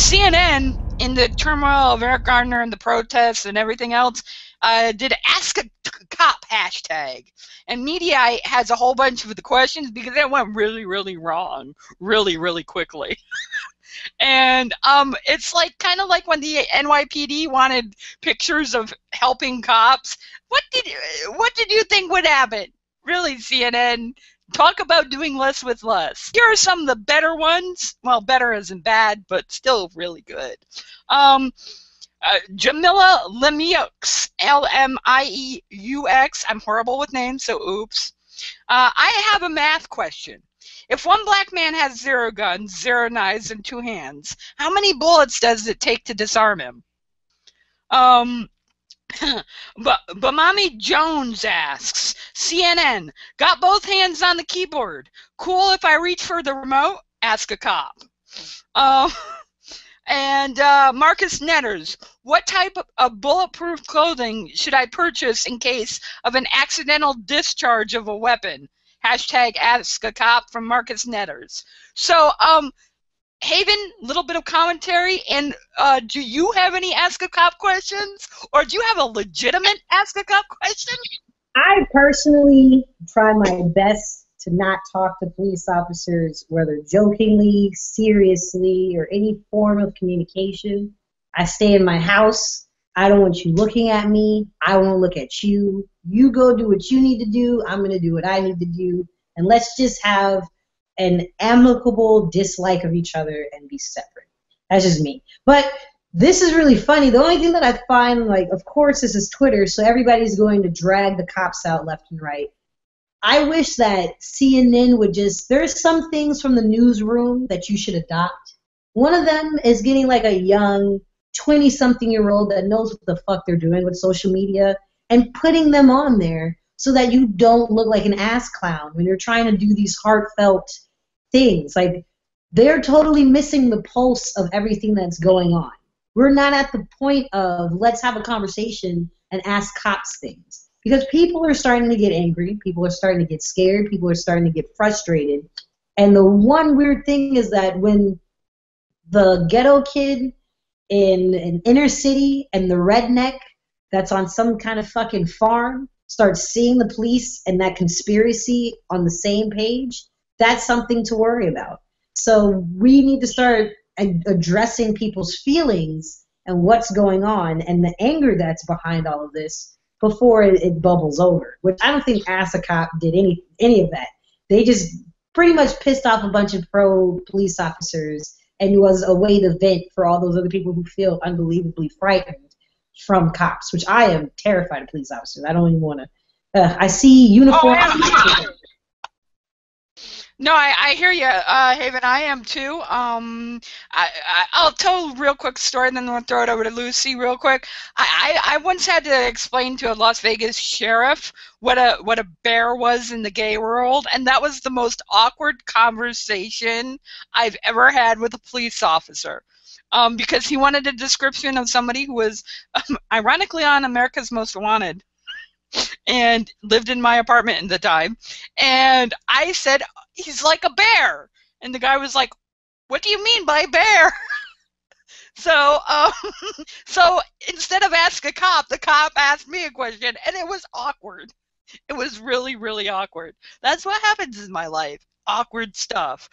CNN, in the turmoil of Eric Garner and the protests and everything else, did Ask a Cop hashtag. And Media has a whole bunch of the questions because it went really, really wrong really, really quickly. And it's like kind of like when the NYPD wanted pictures of helping cops. What did you think would happen? Really, CNN, talk about doing less with less. Here are some of the better ones. Well, better isn't bad, but still really good. Jamila Lemieux, L-M-I-E-U-X. I'm horrible with names, so oops. I have a math question. If one black man has 0 guns, 0 knives, and 2 hands, how many bullets does it take to disarm him? But Mommy Jones asks, CNN, got both hands on the keyboard. Cool if I reach for the remote? Ask a cop. And Marcus Netters, what type of bulletproof clothing should I purchase in case of an accidental discharge of a weapon? Hashtag Ask a Cop from Marcus Netters. So, Haven, little bit of commentary, and do you have any Ask a Cop questions? Or do you have a legitimate Ask a Cop question? I personally try my best to not talk to police officers, whether jokingly, seriously, or any form of communication. I stay in my house. I don't want you looking at me. I won't look at you. You go do what you need to do. I'm going to do what I need to do. And let's just have an amicable dislike of each other and be separate. That's just me. But this is really funny. The only thing that I find, like, of course, this is Twitter, so everybody's going to drag the cops out left and right. I wish that CNN would just, there's some things from the newsroom that you should adopt. One of them is getting like a young 20-something-year-old that knows what the fuck they're doing with social media and putting them on there so that you don't look like an ass clown when you're trying to do these heartfelt things. Like, they're totally missing the pulse of everything that's going on. We're not at the point of let's have a conversation and ask cops things. Because people are starting to get angry, people are starting to get scared, people are starting to get frustrated. And the one weird thing is that when the ghetto kid in an inner city and the redneck that's on some kind of fucking farm starts seeing the police and that conspiracy on the same page, that's something to worry about. So we need to start addressing people's feelings and what's going on and the anger that's behind all of this before it bubbles over, which I don't think Ask a Cop did any of that. They just pretty much pissed off a bunch of pro-police officers, and it was a way to vent for all those other people who feel unbelievably frightened from cops, which I am terrified of police officers. I don't even want to. I see uniforms. Oh, no, I hear you, Haven. I am too. I'll tell a real quick story, and then we'll throw it over to Lucy real quick. I once had to explain to a Las Vegas sheriff what a bear was in the gay world, and that was the most awkward conversation I've ever had with a police officer. Because he wanted a description of somebody who was, ironically, on America's Most Wanted, and lived in my apartment at the time. And I said, he's like a bear. And the guy was like, what do you mean by bear? So instead of Ask a Cop, the cop asked me a question, and it was awkward. It was really, really awkward. That's what happens in my life. Awkward stuff.